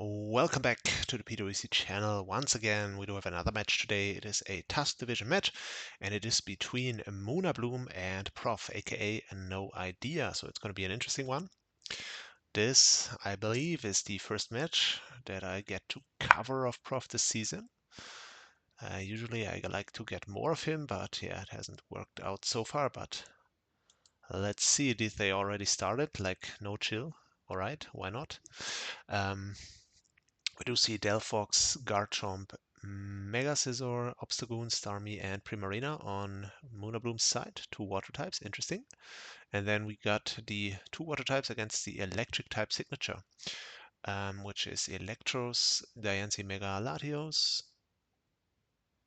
Welcome back to the PWC channel. Once again, we do have another match today. It is a Task Division match, and it is between Moonabloom and Prof, aka No Idea. So it's going to be an interesting one. This, I believe, is the first match that I get to cover of Prof this season. Usually I like to get more of him, but yeah, it hasn't worked out so far. But let's see, did they already started? Like, no chill. All right, why not? We do see Delphox, Garchomp, Mega Scizor, Obstagoon, Starmie, and Primarina on Moonabloom's side. Two water types, interesting. And then we got the two water types against the electric type signature, which is Electros, Diancie, Mega Latios,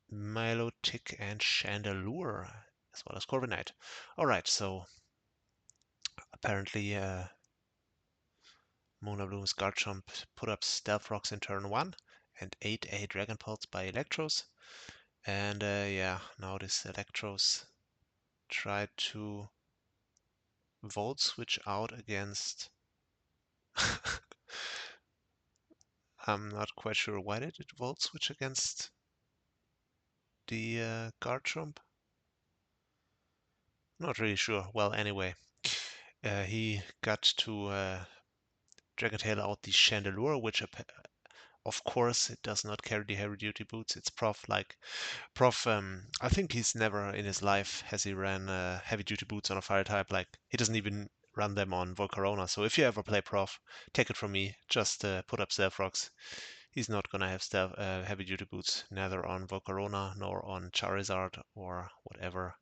Milotic, and Chandelure, as well as Corviknight. Alright, so apparently Moonabloom's Garchomp put up Stealth Rocks in turn 1 and ate a Dragon Pulse by Electros. And yeah, now this Electros tried to Volt Switch out against... I'm not quite sure why did it Volt Switch against the Garchomp? Not really sure. Well, anyway, he got to Dragon Tail out the Chandelure, which of course it does not carry the heavy duty boots. It's Prof. I think he's never in his life has he ran heavy duty boots on a fire type. Like, he doesn't even run them on Volcarona. So if you ever play Prof, take it from me, just put up Stealth Rocks. He's not gonna have heavy duty boots, neither on Volcarona nor on Charizard or whatever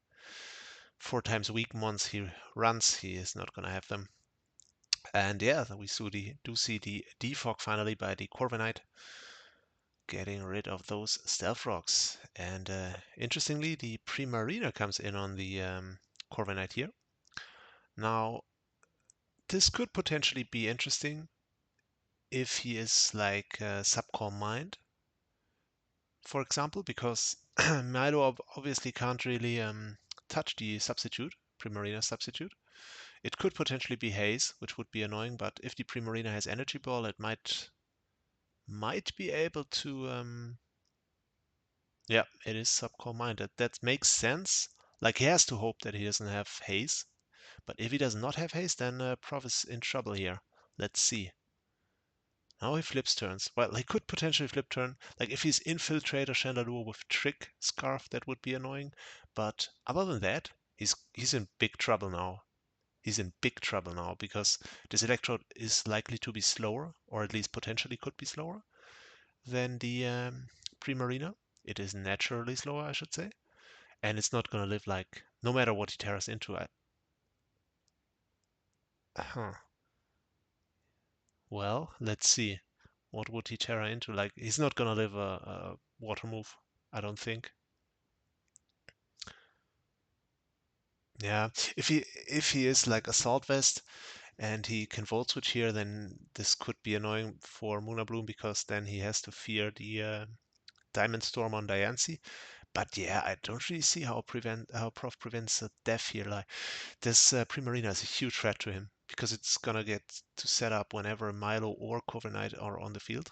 4 times weak mons he runs. He is not gonna have them. And yeah, we do see the defog finally by the Corviknight, getting rid of those Stealth Rocks. And interestingly, the Primarina comes in on the Corviknight here. Now, this could potentially be interesting if he is like Subcore Mind, for example, because Milo obviously can't really touch the substitute, Primarina substitute. It could potentially be Haze, which would be annoying, but if the Primarina has Energy Ball, it might be able to yeah, it is Subcore Mind. That makes sense. Like, he has to hope that he doesn't have Haze, but if he does not have Haze, then Prof is in trouble here. Let's see. Now he flips turns. Well, he could potentially flip turn. Like, if he's Infiltrator Chandelure with Trick Scarf, that would be annoying. But other than that, he's in big trouble now. He's in big trouble now because this Electrode is likely to be slower, or at least potentially could be slower than the Primarina. It is naturally slower, I should say. And it's not going to live like, no matter what he tears into. Well, let's see. What would he Terra into? Like, he's not gonna live a water move, I don't think. Yeah, if he is like Assault Vest and he can Volt Switch here, then this could be annoying for Moonabloom because then he has to fear the Diamond Storm on Diancie. But yeah, I don't really see how Prof prevents a death here. Like, this Primarina is a huge threat to him because it's gonna get to set up whenever Milo or Corviknight are on the field.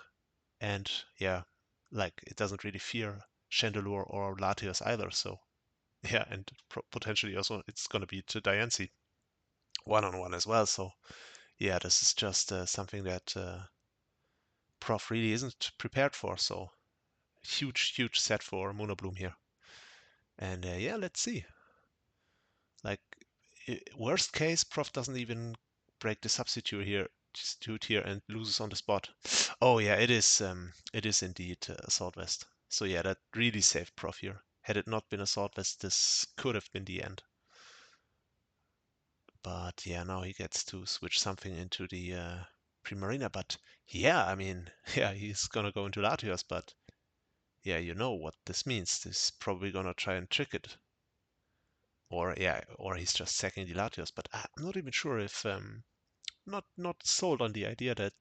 And yeah, like, it doesn't really fear Chandelure or Latios either. So yeah, and potentially also it's going to be to Diancie one-on-one as well. So yeah, this is just something that Prof really isn't prepared for. So huge set for Moonabloom here. And yeah, let's see. Like, worst case, Prof doesn't even break the substitute here and loses on the spot. Oh yeah, it is indeed Assault Vest. So yeah, that really saved Prof here. Had it not been Assault Vest, this could have been the end. But yeah, now he gets to switch something into the Primarina. But yeah, I mean, yeah, he's gonna go into Latios, but yeah, you know what this means. This is probably gonna try and trick it. Or yeah, or he's just sacking the Latios. But I'm not even sure if not sold on the idea that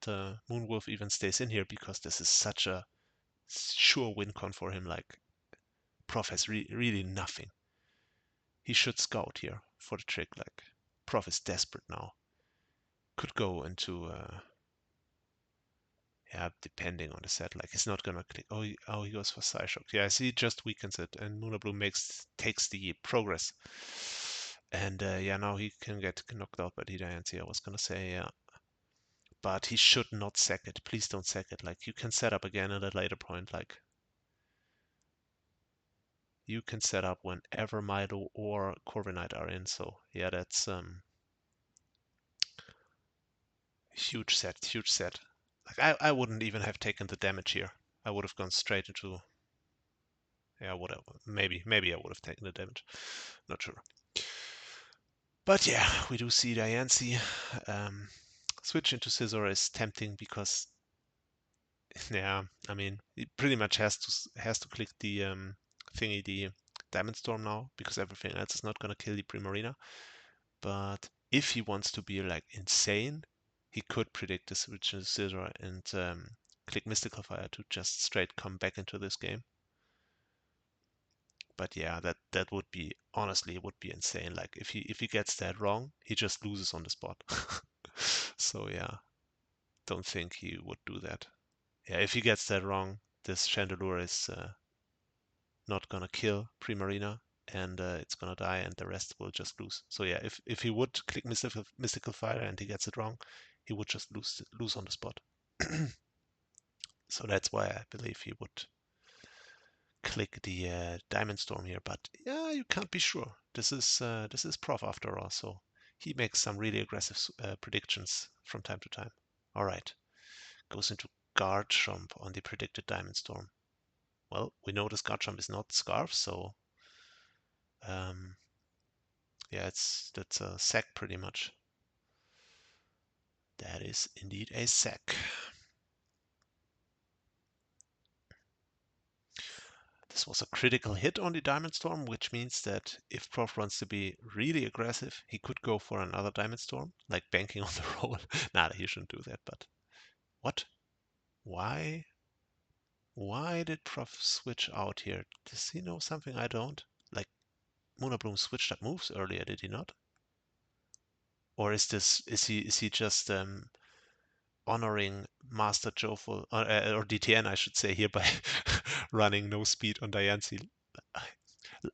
Moonwolf even stays in here because this is such a sure win con for him. Like, Prof has really nothing. He should scout here for the trick. Like, Prof is desperate now. Could go into Yeah, depending on the set. Like, he's not gonna click. Oh, he goes for Psyshock. Yeah, see, it just weakens it, and Moonabloom takes the progress. And yeah, now he can get knocked out by the Diancie. I was gonna say, yeah. But he should not sack it. Please don't sack it. Like, you can set up again at a later point. Like, you can set up whenever Milo or Corviknight are in. So yeah, that's huge set, huge set. Like, I wouldn't even have taken the damage here. I would have gone straight into, yeah, whatever. Maybe I would have taken the damage. Not sure. But yeah, we do see Diancie. Switch into Scizor is tempting because, yeah, I mean, he pretty much has to click the thingy, the Diamond Storm now, because everything else is not gonna kill the Primarina. But if he wants to be like insane, he could predict the switch into Scizor and click Mystical Fire to just straight come back into this game. But yeah, that would be, honestly, it would be insane. Like, if he gets that wrong, he just loses on the spot. So yeah, don't think he would do that. Yeah, if he gets that wrong, this Chandelure is not gonna kill Primarina, and it's gonna die, and the rest will just lose. So yeah, if he would click Mystical Fire and he gets it wrong, he would just lose on the spot. So that's why I believe he would click the Diamond Storm here. But yeah, you can't be sure. This is Prof after all, so he makes some really aggressive predictions from time to time. All right, goes into Garchomp on the predicted Diamond Storm. Well, we know this Garchomp is not Scarf, so yeah, that's a sack pretty much. That is indeed a sack. This was a critical hit on the Diamond Storm, which means that if Prof wants to be really aggressive, he could go for another Diamond Storm, like banking on the roll. Nah, he shouldn't do that, but what? Why? Why did Prof switch out here? Does he know something I don't? Like, Moonabloom switched up moves earlier, did he not? Or is he just honoring Master Joful, or DTN, I should say, here by running no speed on Diancie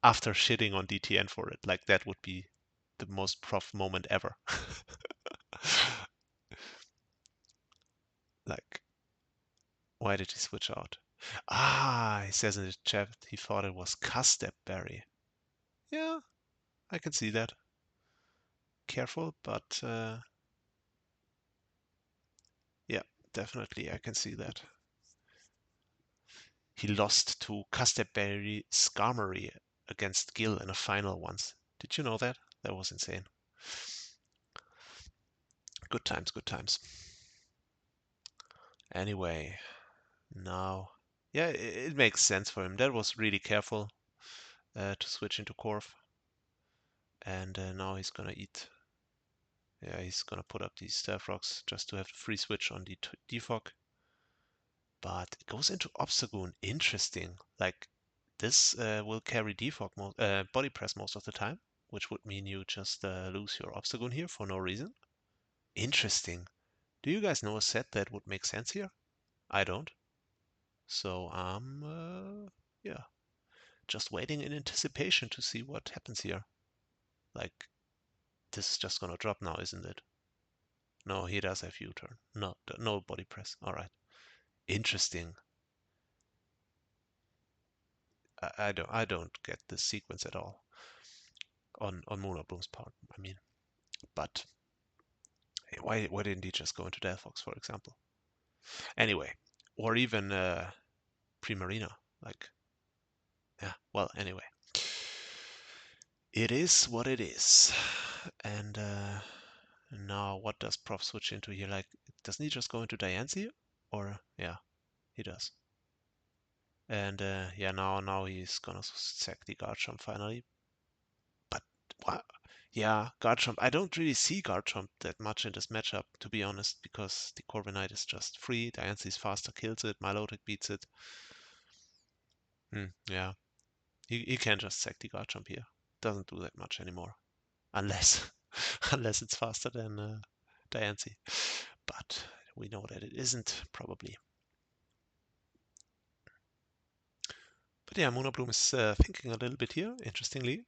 after shitting on DTN for it? Like, that would be the most Prof moment ever. Like, why did he switch out? Ah, he says in the chat he thought it was Custep Berry. Yeah, I can see that. Careful, but yeah, definitely I can see that. He lost to Custep-Berry Skarmory against Gil in a final once. Did you know that? That was insane. Good times, good times. Anyway, now, yeah, it makes sense for him. That was really careful to switch into Corv. And now he's gonna eat. Yeah, he's gonna put up these Stealth Rocks just to have the free switch on the Defog. But it goes into Obstagoon. Interesting. Like, this will carry Defog body press most of the time, which would mean you just lose your Obstagoon here for no reason. Interesting. Do you guys know a set that would make sense here? I don't. So I'm yeah, just waiting in anticipation to see what happens here. Like, this is just gonna drop now, isn't it? No, he does have U-turn. No body press. All right. Interesting. I don't get this sequence at all on Moonabloom's part. I mean, but hey, why didn't he just go into Delphox, for example? Anyway, or even Primarina. Like, yeah. Well, anyway, it is what it is. And now, what does Prof switch into here? Like, doesn't he just go into Diancie? Or yeah, he does. And yeah, now he's gonna sack the Garchomp finally. But what? Yeah, Garchomp. I don't really see Garchomp that much in this matchup, to be honest, because the Corviknight is just free. Diancie's faster, kills it. Milotic beats it. Yeah, he can just sack the Garchomp here. Doesn't do that much anymore, unless unless it's faster than Diancie. But we know that it isn't, probably. But yeah, Moonabloom is thinking a little bit here, interestingly.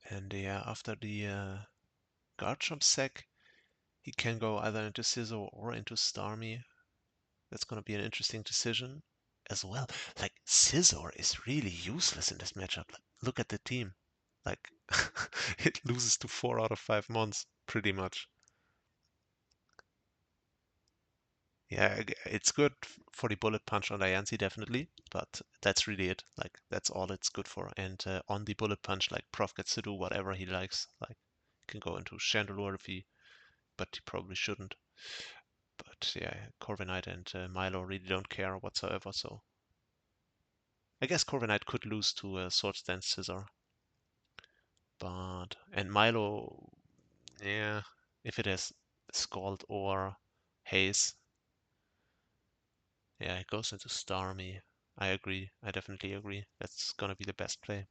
And yeah, after the guard jump sack, he can go either into Scissor or into Starmie. That's gonna be an interesting decision as well. Like, Scissor is really useless in this matchup. Like, look at the team. Like, it loses to 4 out of 5 mons, pretty much. Yeah, it's good for the bullet punch on Diancie, definitely, but that's really it. Like, that's all it's good for. And on the bullet punch, like, Prof gets to do whatever he likes. Like, he can go into Chandelure if he, but he probably shouldn't. But yeah, Corviknight and Milo really don't care whatsoever, so I guess Corviknight could lose to Swords Dance Scissor. And Milo, yeah, if it has Scald or Haze, yeah, it goes into Starmie. I agree. I definitely agree. That's gonna be the best play.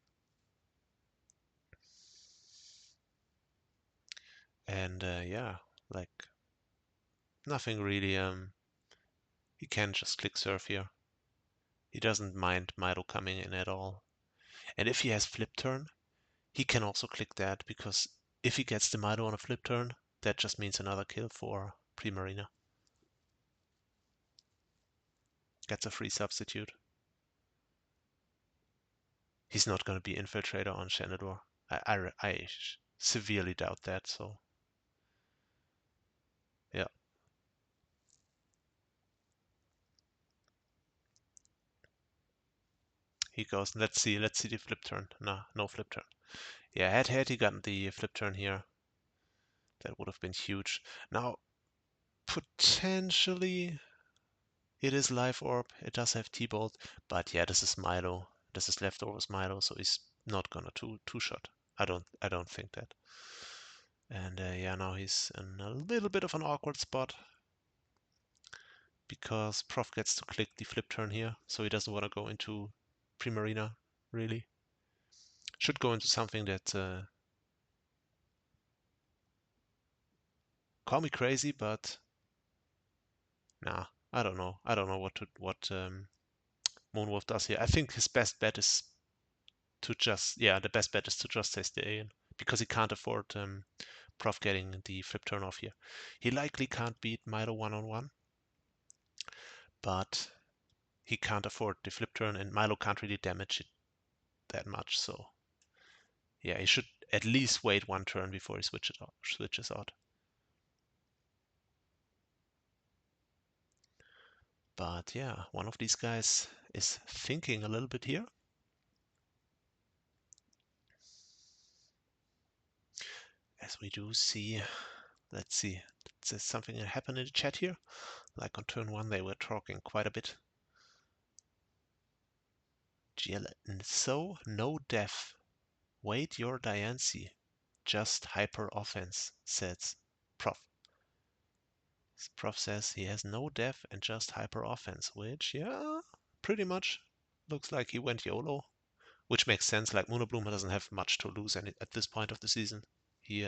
And yeah, like nothing really. He can just click Surf here. He doesn't mind Milo coming in at all. And if he has Flip Turn, he can also click that because if he gets the Milo on a Flip Turn, that just means another kill for Primarina. Gets a free substitute. He's not going to be Infiltrator on Shenandoah. I severely doubt that, so yeah. He goes, let's see the flip turn. No, no flip turn. Yeah, had he gotten the flip turn here, that would have been huge. Now, potentially, it is Life Orb. It does have T-Bolt, but yeah, this is Milo. This is leftovers Milo, so he's not gonna two-shot. I don't think that. And yeah, now he's in a little bit of an awkward spot because Prof gets to click the flip turn here, so he doesn't want to go into Primarina, really. Should go into something that call me crazy, but nah, I don't know. I don't know what Moonwolf does here. I think his best bet is to just the best bet is to just say stay in because he can't afford Prof getting the flip turn off here. He likely can't beat Milo one-on-one, but he can't afford the flip turn, and Milo can't really damage it that much. So yeah, he should at least wait one turn before he switches out. But yeah, one of these guys is thinking a little bit here. As we do see, let's see, there's something that happened in the chat here. Like on turn 1, they were talking quite a bit. Gelatin. So, no death. Wait your Diancie. Just hyper offense, says Prof. Prof says he has no death and just hyper offense, which, yeah, pretty much looks like he went YOLO. Which makes sense, like Moonabloom doesn't have much to lose at this point of the season. He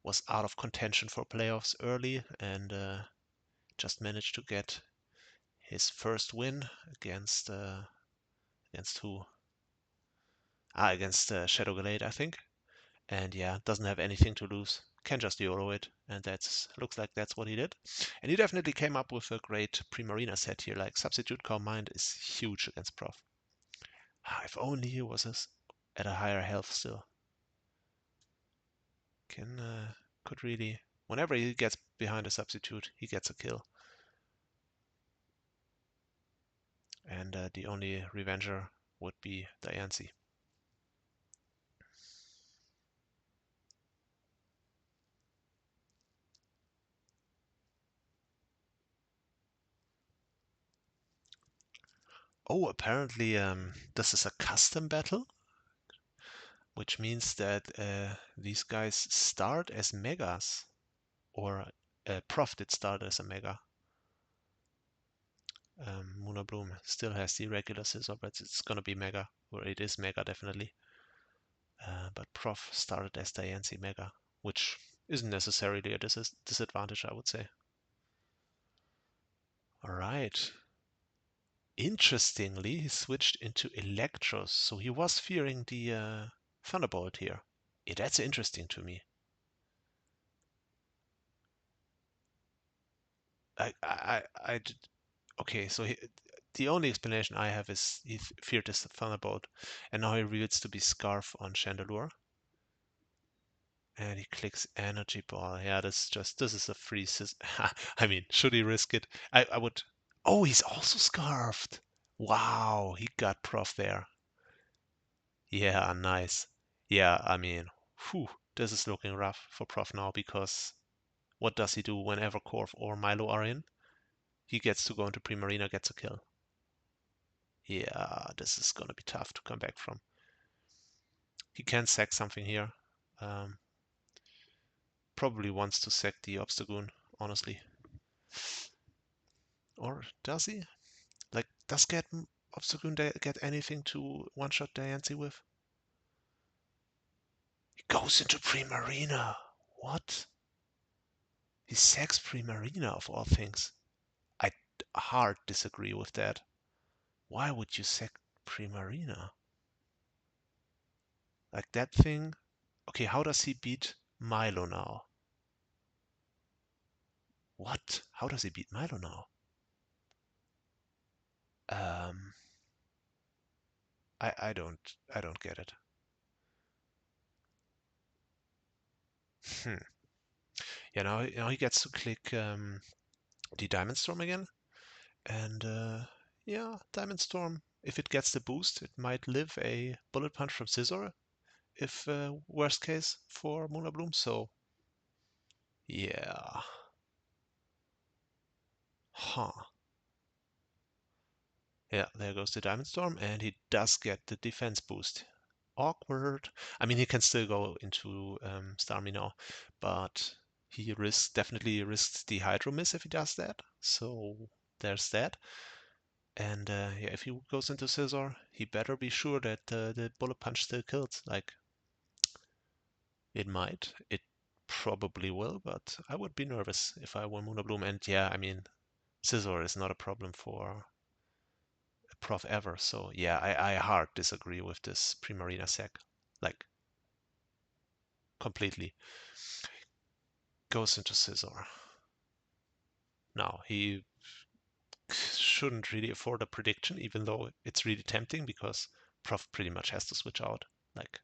was out of contention for playoffs early and just managed to get his first win against who? Against Shadow Valiant, I think. And yeah, doesn't have anything to lose. Can just YOLO it, and that's looks like that's what he did. And he definitely came up with a great Primarina set here. Like Substitute Calm Mind is huge against Prof. If only he was at a higher health still. Could really, whenever he gets behind a substitute, he gets a kill. And the only revenger would be Diancie. Oh, apparently this is a custom battle, which means that these guys start as megas, or Prof did start as a mega. Moonabloom still has the regular scissor, but it's gonna be mega, or it is mega definitely. But Prof started as Diancie mega, which isn't necessarily a disadvantage, I would say. All right. Interestingly, he switched into Electros, so he was fearing the Thunderbolt here. Yeah, that's interesting to me. Okay, so the only explanation I have is he feared this Thunderbolt, and now he reveals to be Scarf on Chandelure. And he clicks Energy Ball. Yeah, this is a free I mean, should he risk it? I would. Oh, he's also Scarfed. Wow, he got Prof there. Yeah, nice. Yeah, I mean, whew, this is looking rough for Prof now because what does he do whenever Corv or Milo are in? He gets to go into Primarina, gets a kill. Yeah, this is gonna be tough to come back from. He can sack something here. Um, Probably wants to sack the Obstagoon, honestly. Or does he? Like, does Obstagoon get anything to one-shot Diancie with? He goes into Primarina. What? He sacks Primarina of all things. I hard disagree with that. Why would you sack Primarina? Like that thing? Okay, how does he beat Milo now? What? How does he beat Milo now? Um, I don't get it. Hmm. Yeah, now he gets to click the Diamond Storm again, and yeah, Diamond Storm. If it gets the boost, it might live a Bullet Punch from Scizor, if worst case for Moonabloom. So yeah, huh. Yeah, there goes the Diamond Storm, and he does get the defense boost. Awkward. I mean, he can still go into Starmie now, but he definitely risks the Hydro Miss if he does that. So there's that. And yeah, if he goes into Scizor, he better be sure that the Bullet Punch still kills. Like, it might. It probably will, but I would be nervous if I were Moonabloom. And yeah, I mean, Scizor is not a problem for Prof ever. So yeah, I hard disagree with this Primarina sack. Like, completely. Goes into Scizor. Now, he shouldn't really afford a prediction, even though it's really tempting because Prof pretty much has to switch out. Like,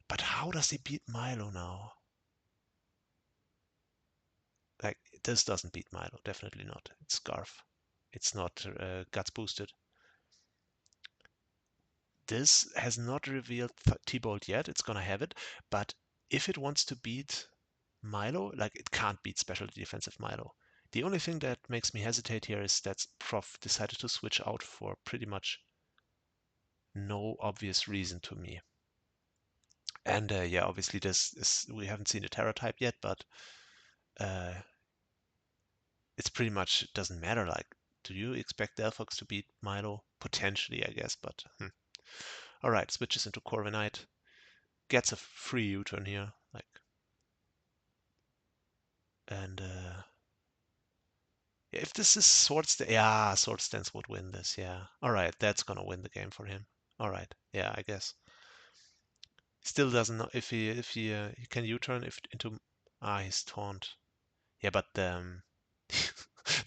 but how does he beat Milo now? Like, this doesn't beat Milo, definitely not. It's Scarf. It's not Guts boosted. This has not revealed T-Bolt yet. It's gonna have it, but if it wants to beat Milo, like, it can't beat specialty defensive Milo. The only thing that makes me hesitate here is that Prof decided to switch out for pretty much no obvious reason to me. And yeah, obviously we haven't seen the Terra type yet, but uh, it's pretty much, it doesn't matter. Like, do you expect Delphox to beat Milo? Potentially, I guess, but all right, switches into Corviknight, gets a free U-turn here, like, and yeah, if this is Sword Stance, yeah, Sword Stance would win this, yeah. All right, that's gonna win the game for him. All right, yeah, I guess. Still doesn't know if he can U-turn if into he's taunt. Yeah, but this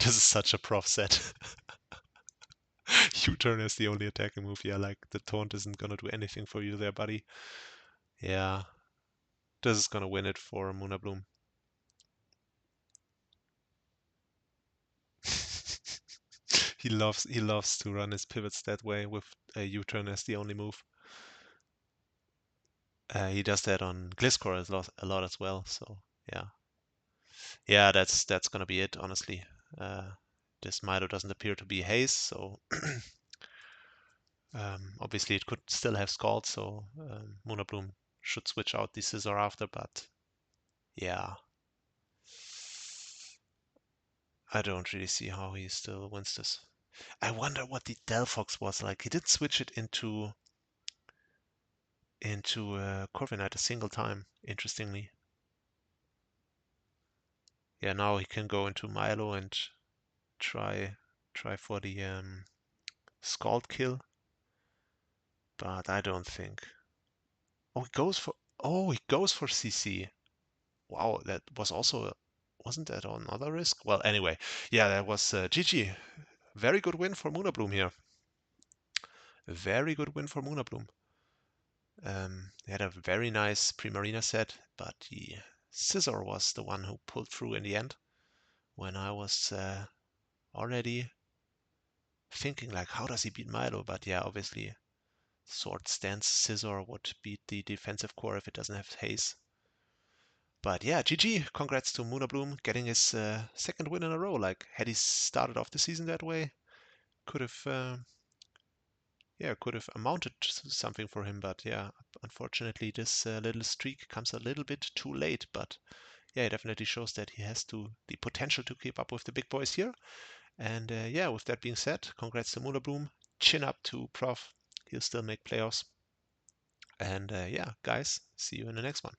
is such a Prof set. U-turn is the only attacking move. Yeah, like the taunt isn't gonna do anything for you there, buddy. Yeah, this is gonna win it for Moonabloom. He loves to run his pivots that way with a U-turn as the only move. He does that on Gliscor a lot as well. So yeah, that's gonna be it. Honestly, this Milo doesn't appear to be haze, so obviously it could still have Scald. So Moonabloom should switch out the Scizor after, but yeah, I don't really see how he still wins this. I wonder what the Delphox was like. He did switch it into Corviknight a single time, interestingly. yeah, now he can go into Milo and try for the Scald kill, but I don't think. Oh, he goes for CC. Wow, that was also wasn't that another risk? Well, anyway, yeah, that was GG. Very good win for Moonabloom here. A very good win for Moonabloom. He had a very nice Primarina set, but the Scissor was the one who pulled through in the end. When I was already thinking like, how does he beat Milo? But yeah, obviously, Sword Stance Scissor would beat the defensive core if it doesn't have haste. But yeah, GG. Congrats to Moonabloom getting his second win in a row. Like, had he started off the season that way, could have could have amounted to something for him. But yeah, unfortunately, this little streak comes a little bit too late. But yeah, it definitely shows that he has the potential to keep up with the big boys here. And yeah, with that being said, congrats to Moonabloom. Chin up to Prof. He'll still make playoffs. And yeah, guys, see you in the next one.